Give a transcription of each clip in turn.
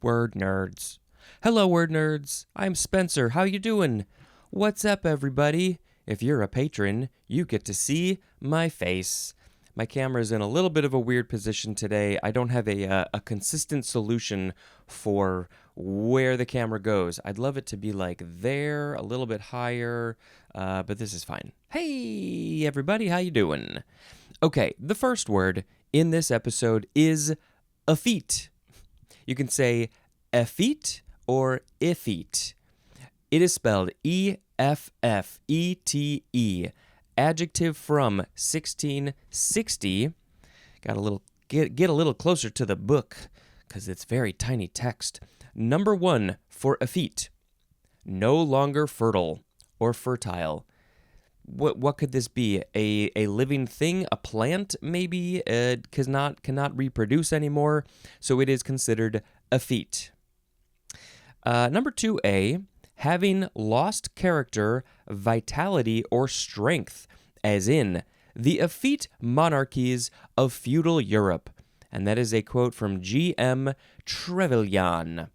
Word nerds. Hello, word nerds. I'm Spencer. How you doing? What's up, everybody? If you're a patron, you get to see my face. My camera's in a little bit of a weird position today. I don't have a consistent solution for where the camera goes. I'd love it to be like there, a little bit higher, but this is fine. Hey, everybody, how you doing? Okay, the first word in this episode is effete. You can say effete or effete. It is spelled E-F-F-E-T-E. Adjective from 1660. Got a little get a little closer to the book because it's very tiny text. Number 1 for effete. No longer fertile or fertile. What could this be? A living thing, a plant maybe, cannot reproduce anymore, so it is considered effete. Number 2A, having lost character, vitality, or strength, as in the effete monarchies of feudal Europe. And that is a quote from G.M. Trevelyan.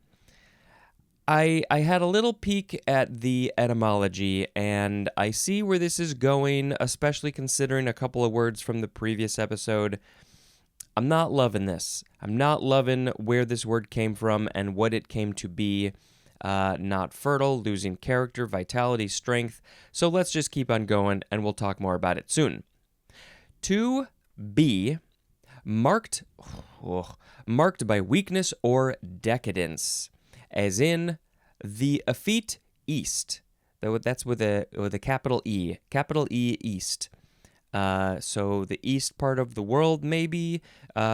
I had a little peek at the etymology, and I see where this is going, especially considering a couple of words from the previous episode. I'm not loving this. I'm not loving where this word came from and what it came to be. Not fertile, losing character, vitality, strength. So let's just keep on going, and we'll talk more about it soon. 2B, marked by weakness or decadence. As in, the effete East. That's with a capital E. Capital E, East. So the east part of the world, maybe.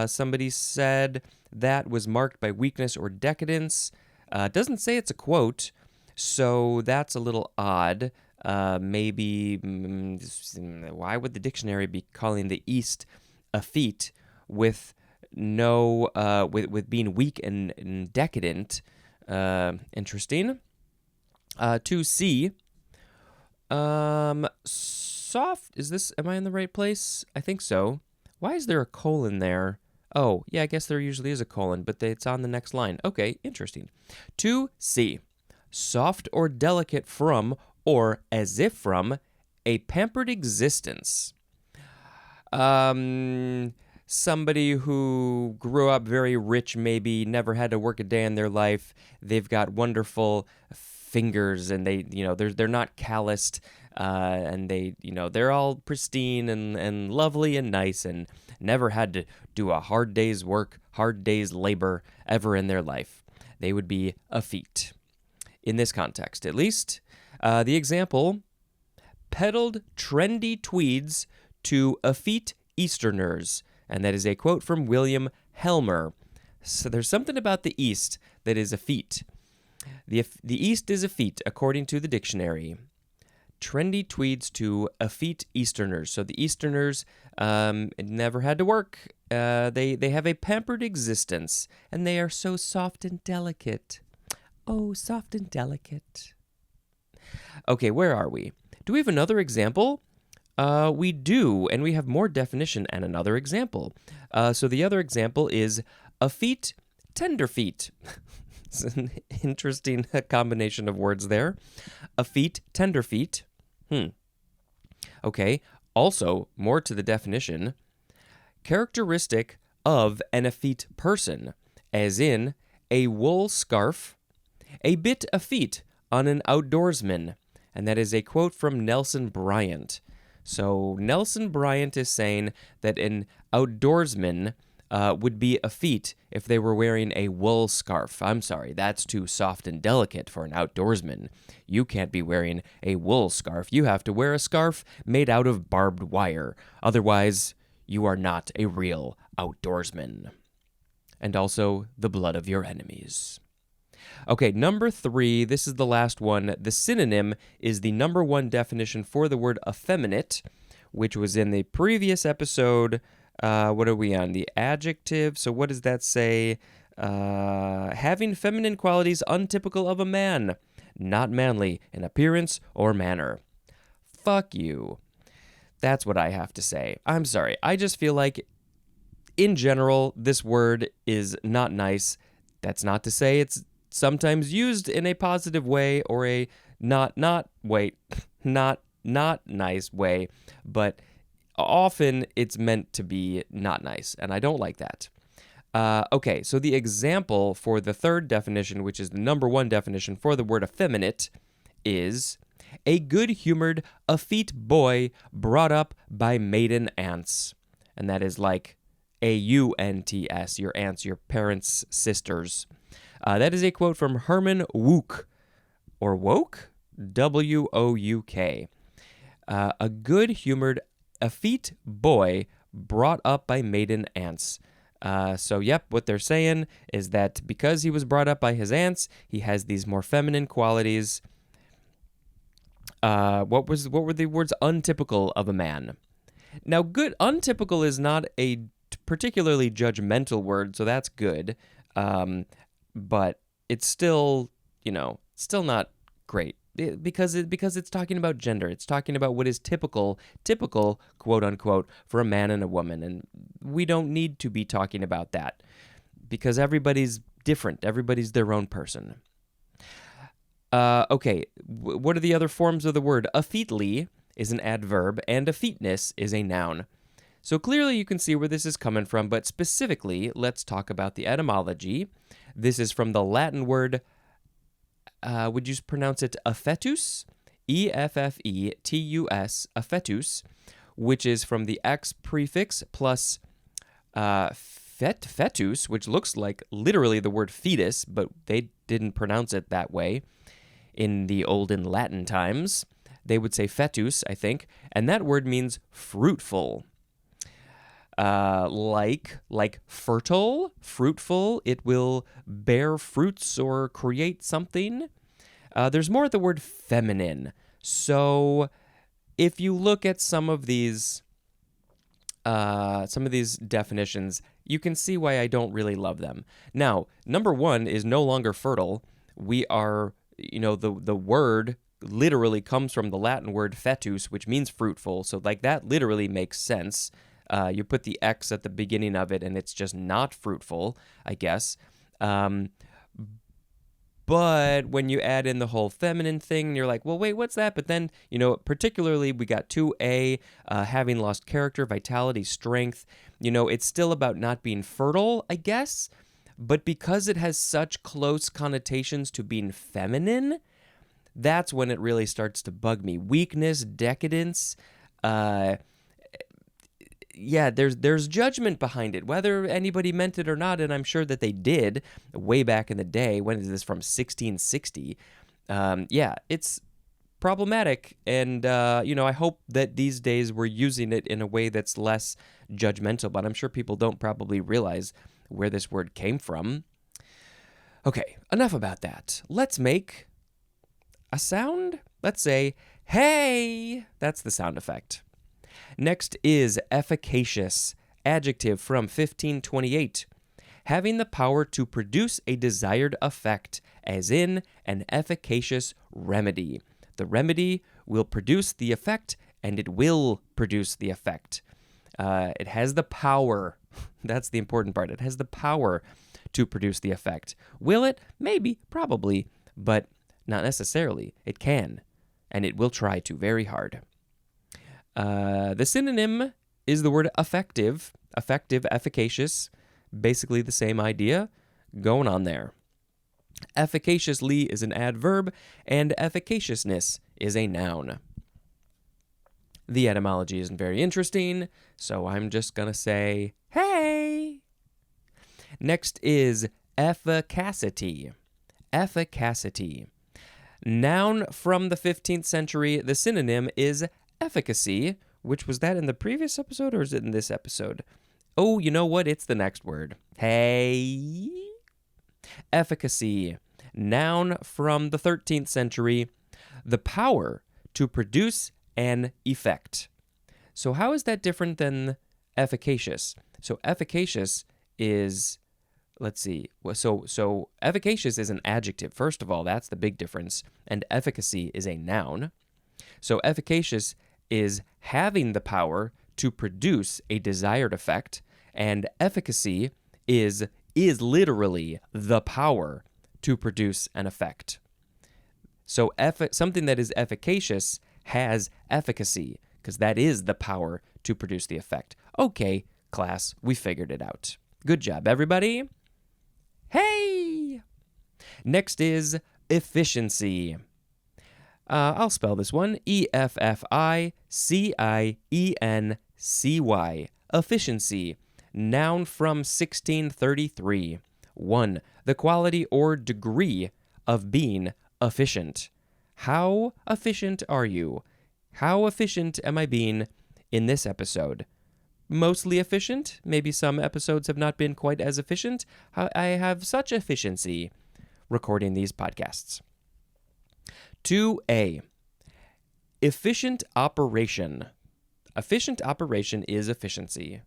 Somebody said that was marked by weakness or decadence. Doesn't say it's a quote, so that's a little odd. Maybe, why would the dictionary be calling the East effete with with being weak and decadent? Interesting. 2C. Soft. Am I in the right place? I think so. Why is there a colon there? Oh, yeah, I guess there usually is a colon, but it's on the next line. Okay, interesting. 2C. Soft or delicate from, or as if from, a pampered existence. Somebody who grew up very rich, maybe never had to work a day in their life. They've got wonderful fingers, and they're not calloused, and they're all pristine and lovely and nice, and never had to do a hard day's work, hard day's labor ever in their life. They would be effete in this context, at least. The example: peddled trendy tweeds to effete Easterners. And that is a quote from William Helmer. So there's something about the East that is effete. The East is effete, according to the dictionary. Trendy tweeds to effete Easterners. So the Easterners never had to work. They have a pampered existence, and they are so soft and delicate. Oh, soft and delicate. Okay, where are we? Do we have another example? We do, and we have more definition and another example. So the other example is effete, tender feet. It's an interesting combination of words there. Effete, tender feet. Okay, also, more to the definition. Characteristic of an effete person, as in a wool scarf, a bit effete on an outdoorsman. And that is a quote from Nelson Bryant. So Nelson Bryant is saying that an outdoorsman would be effete if they were wearing a wool scarf. I'm sorry, that's too soft and delicate for an outdoorsman. You can't be wearing a wool scarf. You have to wear a scarf made out of barbed wire. Otherwise, you are not a real outdoorsman. And also the blood of your enemies. Okay, number 3, this is the last one. The synonym is the number 1 definition for the word effeminate, which was in the previous episode. What are we on? The adjective. So what does that say? Having feminine qualities untypical of a man, not manly in appearance or manner. Fuck you. That's what I have to say. I'm sorry. I just feel like, in general, this word is not nice. That's not to say it's sometimes used in a positive way or a not nice way, but often it's meant to be not nice, and I don't like that. Okay, so the example for the third definition, which is the number one definition for the word effeminate, is a good-humored, effete boy brought up by maiden aunts. And that is like AUNTS, your aunts, your parents' sisters. That is a quote from Herman Wouk, or Woke? W-O-U-K. A good-humored, effete boy brought up by maiden aunts. So, yep, what they're saying is that because he was brought up by his aunts, he has these more feminine qualities. What were the words? Untypical of a man. Now, untypical is not a particularly judgmental word, so that's good. But it's still, still not great because it's talking about gender. It's talking about what is typical, quote unquote, for a man and a woman, and we don't need to be talking about that because everybody's different. Everybody's their own person. Okay, what are the other forms of the word? Effetely is an adverb, and effeteness is a noun. So clearly you can see where this is coming from, but specifically, let's talk about the etymology. This is from the Latin word, would you pronounce it effetus? E-F-F-E-T-U-S, effetus, which is from the X prefix plus fetus, which looks like literally the word fetus, but they didn't pronounce it that way. In the olden Latin times, they would say fetus, I think, and that word means fruitful. Like fertile, fruitful, it will bear fruits or create something. There's more of the word feminine. So if you look at some of these definitions, you can see why I don't really love them. Now, number one is no longer fertile. We are, the word literally comes from the Latin word fetus, which means fruitful. So like that literally makes sense. You put the X at the beginning of it, and it's just not fruitful, I guess. But when you add in the whole feminine thing, you're like, well, wait, what's that? But then, particularly we got 2A, having lost character, vitality, strength. It's still about not being fertile, I guess. But because it has such close connotations to being feminine, that's when it really starts to bug me. Weakness, decadence, there's judgment behind it, whether anybody meant it or not, and I'm sure that they did way back in the day. When is this from? 1660. It's problematic, and I hope that these days we're using it in a way that's less judgmental, but I'm sure people don't probably realize where this word came from. Okay, enough about that. Let's make a sound. Let's say, hey! That's the sound effect. Next is efficacious, adjective from 1528, having the power to produce a desired effect, as in an efficacious remedy. The remedy will produce the effect, and it will produce the effect. It has the power. That's the important part. It has the power to produce the effect. Will it? Maybe, probably, but not necessarily. It can, and it will try to very hard. The synonym is the word effective, efficacious, basically the same idea going on there. Efficaciously is an adverb, and efficaciousness is a noun. The etymology isn't very interesting, so I'm just going to say, hey! Next is efficacity. Efficacity. Noun from the 15th century, the synonym is efficacy, which was that in the previous episode or is it in this episode? Oh, you know what? It's the next word. Hey. Efficacy. Noun from the 13th century. The power to produce an effect. So how is that different than efficacious? So efficacious is, let's see. So efficacious is an adjective. First of all, that's the big difference. And efficacy is a noun. So efficacious is having the power to produce a desired effect, and efficacy is is literally the power to produce an effect. So something that is efficacious has efficacy, because that is the power to produce the effect. Okay, class, we figured it out. Good job, everybody. Hey! Next is efficiency. I'll spell this one. Efficiency. Efficiency. Noun from 1633. 1. The quality or degree of being efficient. How efficient are you? How efficient am I being in this episode? Mostly efficient. Maybe some episodes have not been quite as efficient. I have such efficiency recording these podcasts. 2A. Efficient operation. Efficient operation is efficiency.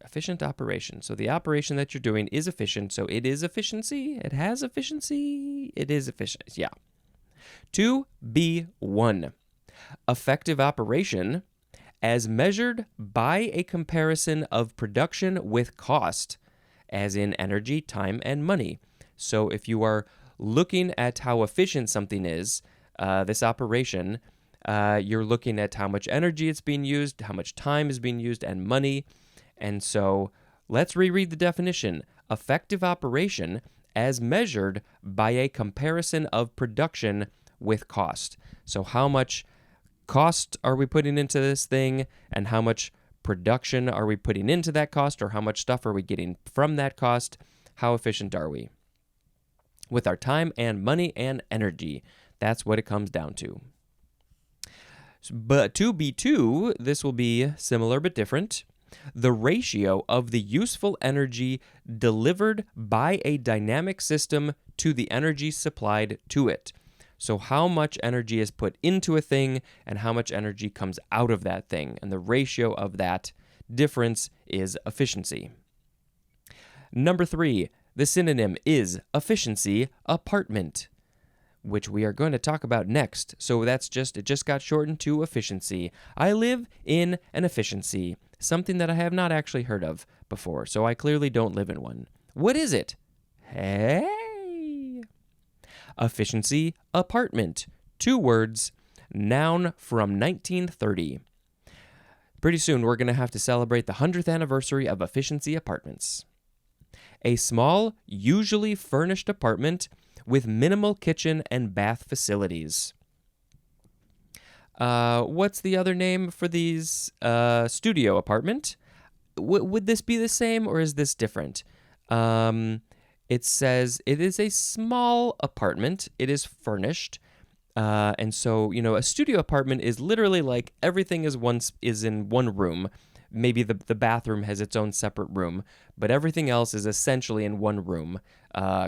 Efficient operation. So the operation that you're doing is efficient. So it is efficiency. It has efficiency. It is efficient. Yeah. 2B1. Effective operation as measured by a comparison of production with cost, as in energy, time, and money. So if you are looking at how efficient something is, this operation, you're looking at how much energy it's being used, how much time is being used, and money. And so let's reread the definition. Effective operation as measured by a comparison of production with cost. So how much cost are we putting into this thing, and how much production are we putting into that cost, or how much stuff are we getting from that cost? How efficient are we with our time and money and energy? That's what it comes down to. But 2B2, this will be similar but different. The ratio of the useful energy delivered by a dynamic system to the energy supplied to it. So how much energy is put into a thing and how much energy comes out of that thing. And the ratio of that difference is efficiency. Number 3, the synonym is efficiency apartment, which we are going to talk about next. So it just got shortened to efficiency. I live in an efficiency, something that I have not actually heard of before. So I clearly don't live in one. What is it? Hey! Efficiency apartment. 2 words, noun from 1930. Pretty soon we're going to have to celebrate the 100th anniversary of efficiency apartments. A small, usually furnished apartment with minimal kitchen and bath facilities. What's the other name for these? Studio apartment. Would this be the same or is this different? It says it is a small apartment. It is furnished. And so, a studio apartment is literally like everything is in one room. Maybe the bathroom has its own separate room, but everything else is essentially in one room.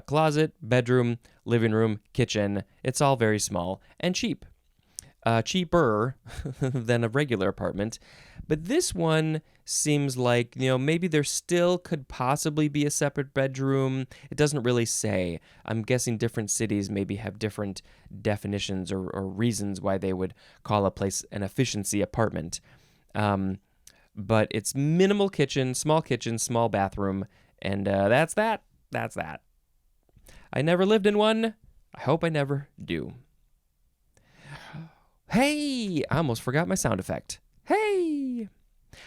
Closet, bedroom, living room, kitchen. It's all very small and cheap. Cheaper than a regular apartment. But this one seems like, maybe there still could possibly be a separate bedroom. It doesn't really say. I'm guessing different cities maybe have different definitions or reasons why they would call a place an efficiency apartment. But it's minimal kitchen, small bathroom, and that's that. That's that. I never lived in one. I hope I never do. Hey! I almost forgot my sound effect. Hey!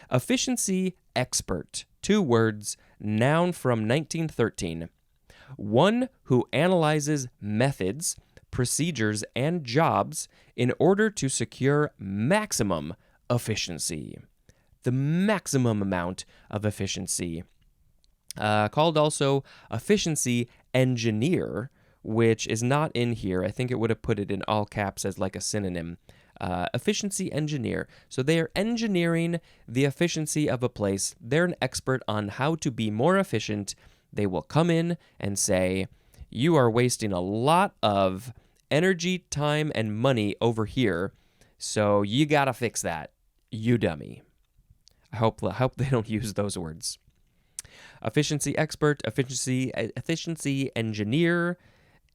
Efficiency expert. 2 words, noun from 1913. One who analyzes methods, procedures, and jobs in order to secure maximum efficiency. The maximum amount of efficiency. Called also efficiency engineer, which is not in here. I think it would have put it in all caps as like a synonym. Efficiency engineer. So they are engineering the efficiency of a place. They're an expert on how to be more efficient. They will come in and say, you are wasting a lot of energy, time, and money over here, so you gotta fix that, you dummy. I hope they don't use those words. Efficiency expert, efficiency engineer,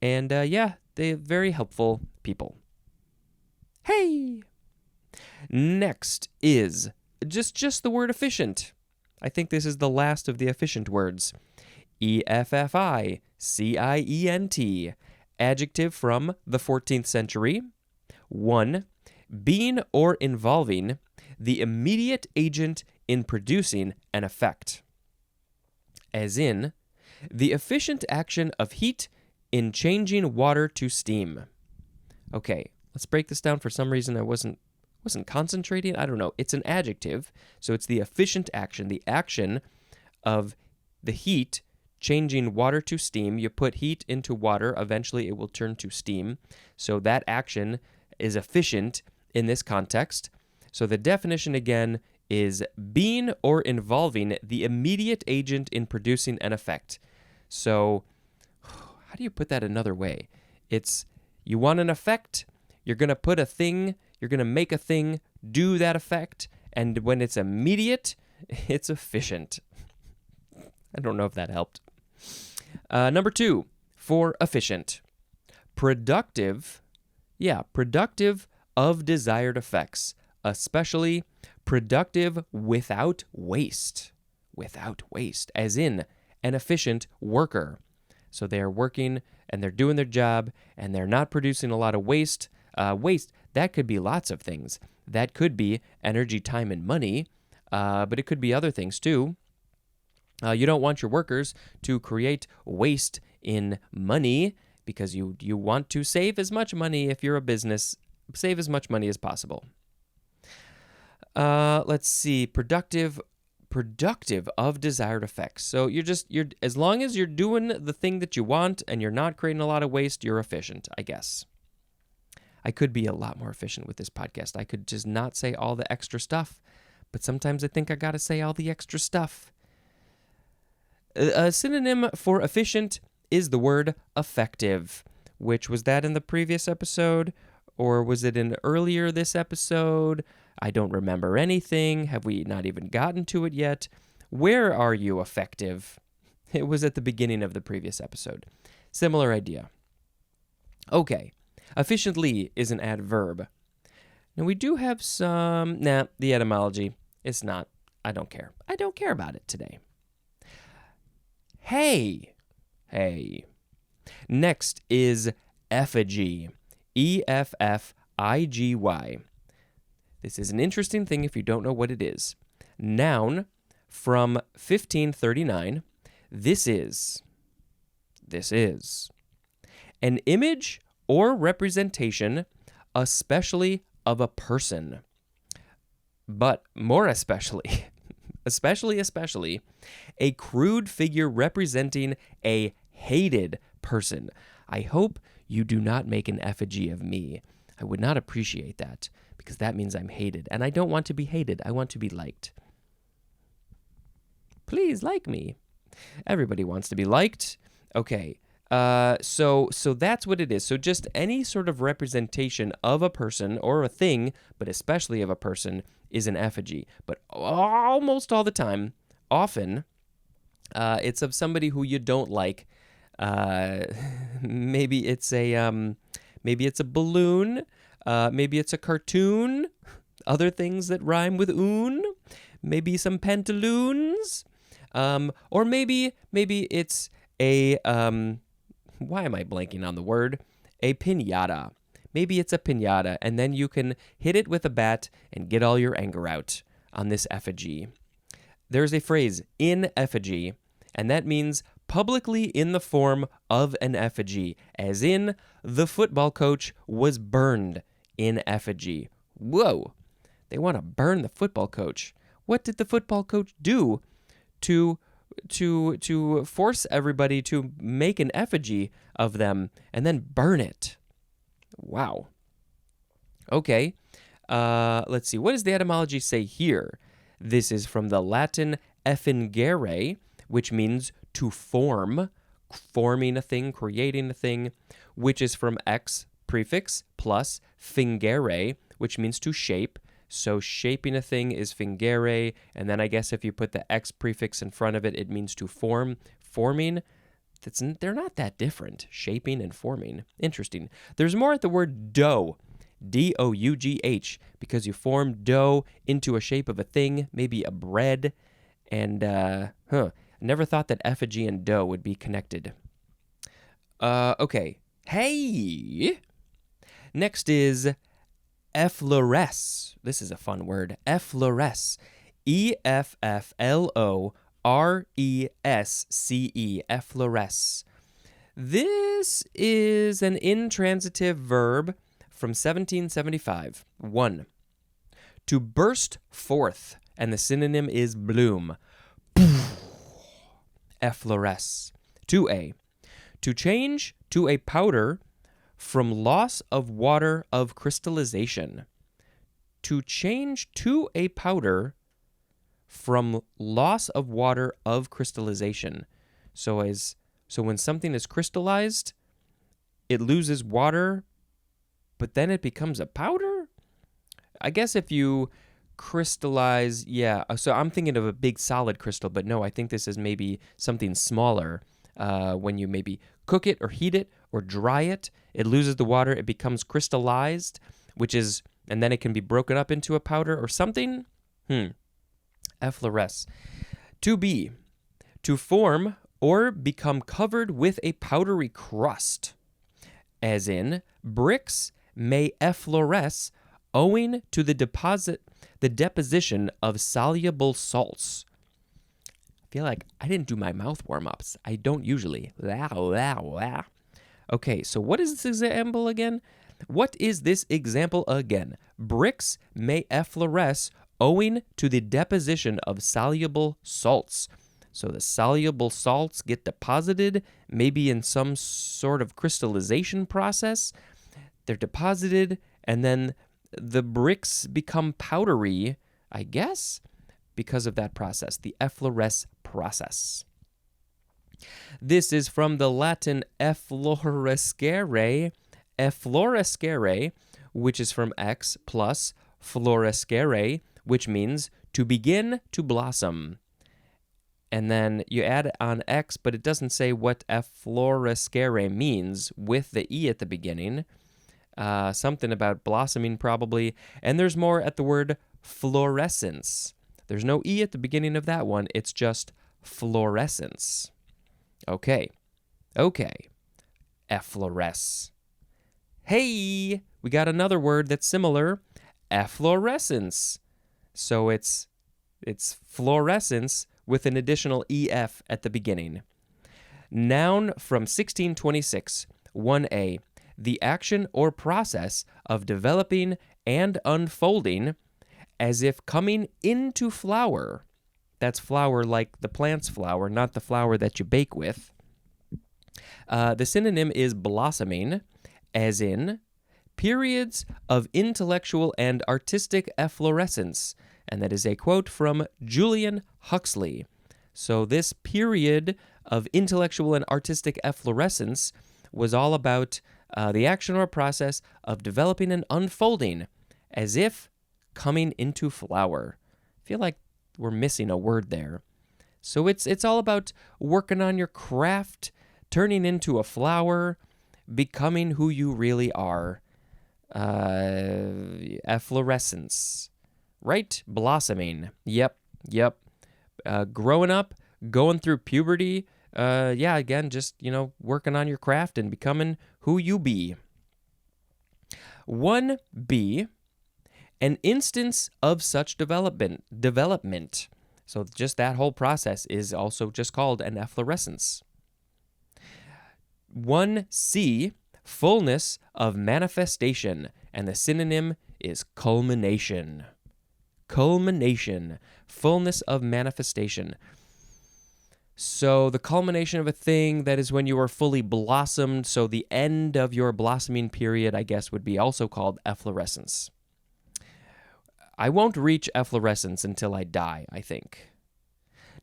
and they're very helpful people. Hey! Next is just the word efficient. I think this is the last of the efficient words. effficient. Adjective from the 14th century. 1. Being or involving the immediate agent in producing an effect. As in, the efficient action of heat in changing water to steam. Okay, let's break this down. For some reason, I wasn't concentrating. I don't know. It's an adjective, so it's the efficient action, the action of the heat changing water to steam. You put heat into water, eventually it will turn to steam. So that action is efficient in this context. So the definition again is being or involving the immediate agent in producing an effect. So how do you put that another way? It's you want an effect, you're going to put a thing, you're going to make a thing do that effect, and when it's immediate, it's efficient. I don't know if that helped. Number 2, for efficient. Productive of desired effects, especially productive without waste. Without waste, as in an efficient worker. So they are working and they're doing their job and they're not producing a lot of waste. Waste, that could be lots of things. That could be energy, time, and money, but it could be other things too. You don't want your workers to create waste in money because you want to save as much money if you're a business, save as much money as possible. Let's see, productive of desired effects. So you're as long as you're doing the thing that you want and you're not creating a lot of waste, you're efficient, I guess. I could be a lot more efficient with this podcast. I could just not say all the extra stuff, but sometimes I think I got to say all the extra stuff. A synonym for efficient is the word effective, which was that in the previous episode, or was it in earlier this episode? I don't remember anything. Have we not even gotten to it yet? Where are you effective? It was at the beginning of the previous episode. Similar idea. Okay, efficiently is an adverb. Now we do have some, the etymology, it's not, I don't care. I don't care about it today. Hey. Next is effigy. EFFIGY. This is an interesting thing if you don't know what it is. Noun from 1539. This is an image or representation, especially of a person, but more especially, especially a crude figure representing a hated person. I hope you do not make an effigy of me. I would not appreciate that because that means I'm hated, and I don't want to be hated. I want to be liked. Please like me. Everybody wants to be liked. Okay. So that's what it is. So just any sort of representation of a person or a thing, but especially of a person, is an effigy. But almost all the time, often, it's of somebody who you don't like. Maybe it's a balloon. Maybe it's a cartoon. Other things that rhyme with oon. Maybe some pantaloons. Or maybe it's a why am I blanking on the word? A piñata. Maybe it's a piñata, and then you can hit it with a bat and get all your anger out on this effigy. There's a phrase, in effigy, and that means publicly in the form of an effigy, as in, the football coach was burned in effigy. Whoa! They want to burn the football coach. What did the football coach do to force everybody to make an effigy of them and then burn it? Wow. Okay. Let's see. What does the etymology say here? This is from the Latin effingere, which means to form, forming a thing, creating a thing, which is from ex prefix plus fingere, which means to shape. So shaping a thing is fingere, and then I guess if you put the ex prefix in front of it, it means to form. Forming, they're not that different, shaping and forming. Interesting. There's more at the word dough, D-O-U-G-H, because you form dough into a shape of a thing, maybe a bread, and, Never thought that effigy and dough would be connected. Okay. Hey! Next is effluence. This is a fun word. Effluence. Efflorese. Effluence. This is an intransitive verb from 1775. 1. To burst forth, and the synonym is bloom. Effluence. 2a. To change to a powder from loss of water of crystallization. To change to a powder from loss of water of crystallization. So when something is crystallized, it loses water, but then it becomes a powder? I guess if you crystallize, yeah. So I'm thinking of a big solid crystal, but no, I think this is maybe something smaller. When you maybe cook it or heat it or dry it, it loses the water, it becomes crystallized, and then it can be broken up into a powder or something. Effluence. 2b. To form or become covered with a powdery crust, as in, bricks may effluence owing to the deposition of soluble salts. I feel like I didn't do my mouth warm-ups. I don't usually. Okay, so what is this example again? Bricks may effluence owing to the deposition of soluble salts. So the soluble salts get deposited, maybe in some sort of crystallization process. They're deposited, and then the bricks become powdery, I guess, because of that process, the effluence process. This is from the Latin efflorescere, which is from ex, plus florescere, which means to begin to blossom. And then you add on X, but it doesn't say what efflorescere means with the E at the beginning. Something about blossoming probably. And there's more at the word fluorescence. There's no E at the beginning of that one. It's just fluorescence. Okay. Effloresce. Hey, we got another word that's similar. Efflorescence. So it's fluorescence with an additional EF at the beginning. Noun from 1626. 1a. The action or process of developing and unfolding as if coming into flower. That's flower like the plant's flower, not the flour that you bake with. The synonym is blossoming, as in periods of intellectual and artistic efflorescence. And that is a quote from Julian Huxley. So this period of intellectual and artistic efflorescence was all about the action or process of developing and unfolding as if coming into flower. I feel like we're missing a word there. So it's all about working on your craft, turning into a flower, becoming who you really are. Efflorescence. Right? Blossoming. Yep. Growing up, going through puberty. Again, just, working on your craft and becoming who you be. 1b, an instance of such development. So just that whole process is also just called an efflorescence. 1c, fullness of manifestation, and the synonym is culmination. Culmination, fullness of manifestation. So the culmination of a thing, that is when you are fully blossomed. So the end of your blossoming period, I guess, would be also called efflorescence. I won't reach efflorescence until I die, I think.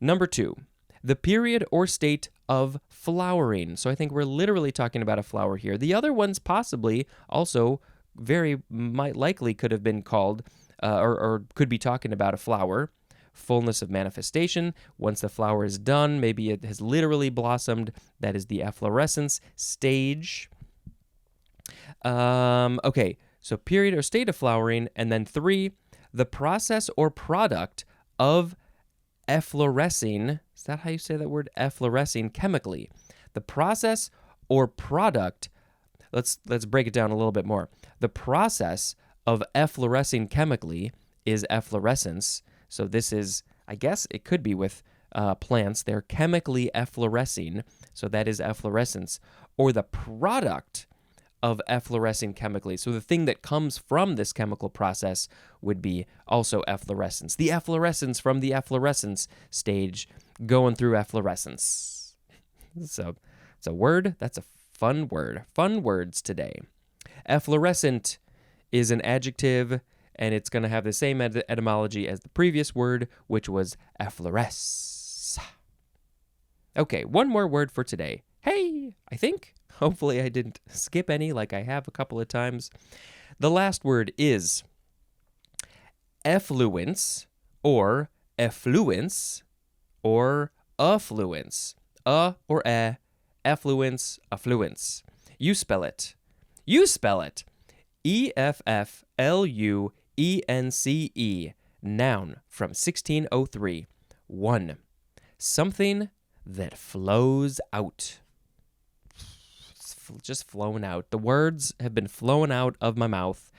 Number 2, the period or state of flowering. So I think we're literally talking about a flower here. The other ones possibly also very likely could have been called or could be talking about a flower. Fullness of manifestation. Once the flower is done, maybe it has literally blossomed. That is the efflorescence stage. Okay, so period or state of flowering. And then 3, the process or product of efflorescing, is that how you say that word? Efflorescing chemically. The process or product, let's break it down a little bit more. The process of efflorescing chemically is efflorescence. So this is, I guess it could be with plants. They're chemically efflorescing. So that is efflorescence. Or the product of efflorescing chemically. So the thing that comes from this chemical process would be also efflorescence. The efflorescence from the efflorescence stage going through efflorescence. So it's a word. That's a fun word. Fun words today. Efflorescent is an adjective, and it's going to have the same etymology as the previous word, which was effloresce. Okay, one more word for today. Hey, I think. Hopefully I didn't skip any like I have a couple of times. The last word is effluence or effluence or affluence. Or effluence, affluence. You spell it. E-F-F-L-U-E-N-C-E. Noun from 1603. 1. Something that flows out. Just flowing out. The words have been flowing out of my mouth.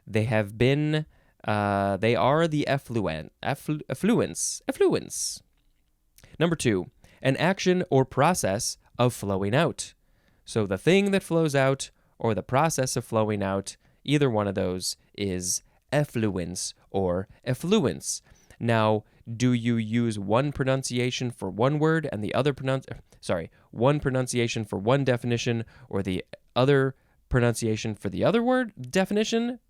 They have been, they are the effluence. Number 2, an action or process of flowing out. So the thing that flows out or the process of flowing out, either one of those is effluence or effluence. Now, do you use one pronunciation for one word and the other one pronunciation for one definition or the other pronunciation for the other word definition?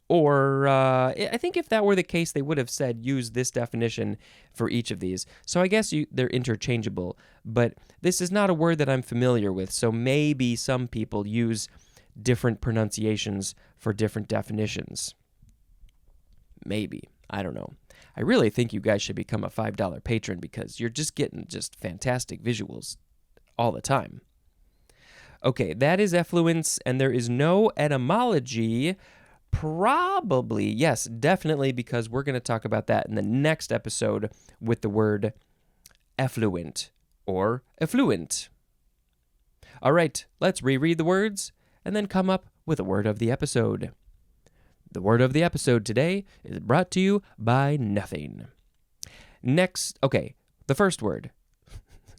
Or I think if that were the case, they would have said use this definition for each of these. So I guess they're interchangeable, but this is not a word that I'm familiar with, so maybe some people use different pronunciations for different definitions. Maybe. I don't know. I really think you guys should become a $5 patron because you're just getting fantastic visuals all the time. Okay, that is effluence, and there is no etymology. Probably, yes, definitely, because we're going to talk about that in the next episode with the word effluent or effluent. All right, let's reread the words and then come up with a word of the episode. The word of the episode today is brought to you by nothing. Next, okay, the first word.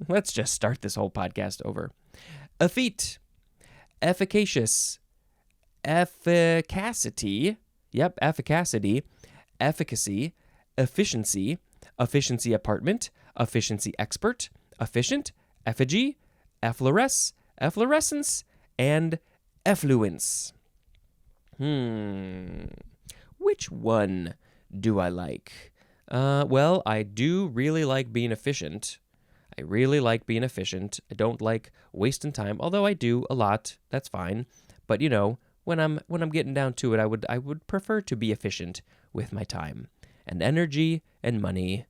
Let's just start this whole podcast over. Effete, efficacious, efficacy, efficacy, efficiency, efficiency apartment, efficiency expert, efficient, effigy, effloresce, efflorescence, and effluence. Which one do I like? Well, I do really like being efficient. I don't like wasting time, although I do a lot. That's fine. But when I'm getting down to it, I would prefer to be efficient with my time and energy and money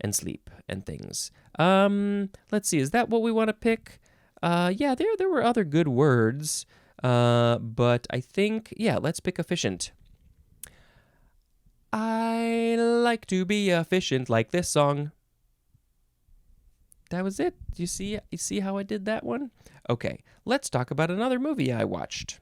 and sleep and things. Let's see. Is that what we want to pick? Yeah, there were other good words. But I think, let's pick efficient. I like to be efficient like this song. That was it. You see how I did that one? Okay, let's talk about another movie I watched.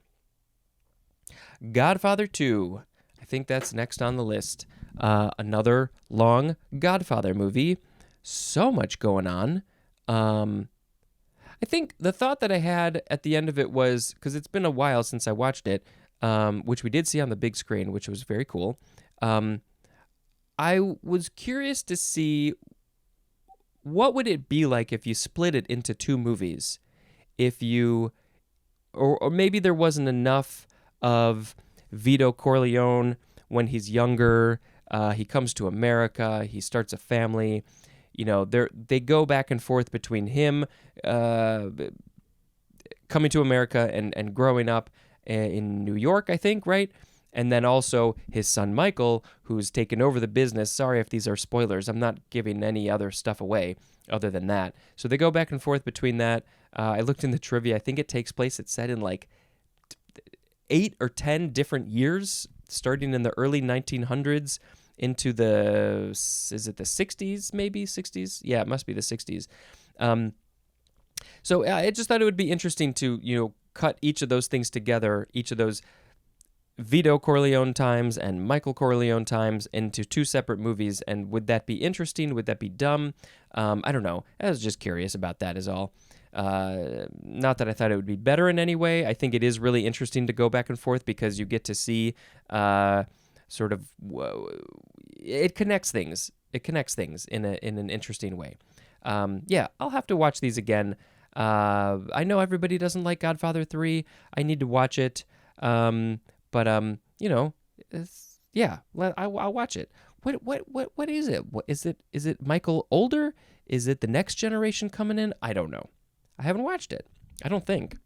Godfather 2. I think that's next on the list. Another long Godfather movie. So much going on. I think the thought that I had at the end of it was, because it's been a while since I watched it, which we did see on the big screen, which was very cool. I was curious to see what would it be like if you split it into two movies. If you, or maybe there wasn't enough of Vito Corleone when he's younger. He comes to America. He starts a family. They go back and forth between him coming to America and growing up in New York, I think, right? And then also his son Michael, who's taken over the business. Sorry if these are spoilers. I'm not giving any other stuff away other than that. So they go back and forth between that. I looked in the trivia. I think it takes place, it's said, in like 8 or 10 different years, starting in the early 1900s into the, is it the 60s, maybe 60s? Yeah, it must be the 60s. So I just thought it would be interesting to, cut each of those things together, each of those Vito Corleone times and Michael Corleone times into two separate movies. And would that be interesting? Would that be dumb? I don't know. I was just curious about that is all. Not that I thought it would be better in any way. I think it is really interesting to go back and forth because you get to see sort of, it connects things. It connects things in an interesting way. Yeah, I'll have to watch these again. I know everybody doesn't like Godfather 3. I need to watch it. But yeah, I'll watch it. What is it? What is it? Is it Michael older? Is it the next generation coming in? I don't know. I haven't watched it. I don't think.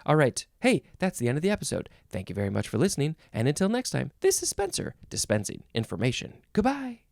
All right. Hey, that's the end of the episode. Thank you very much for listening. And until next time, this is Spencer dispensing information. Goodbye.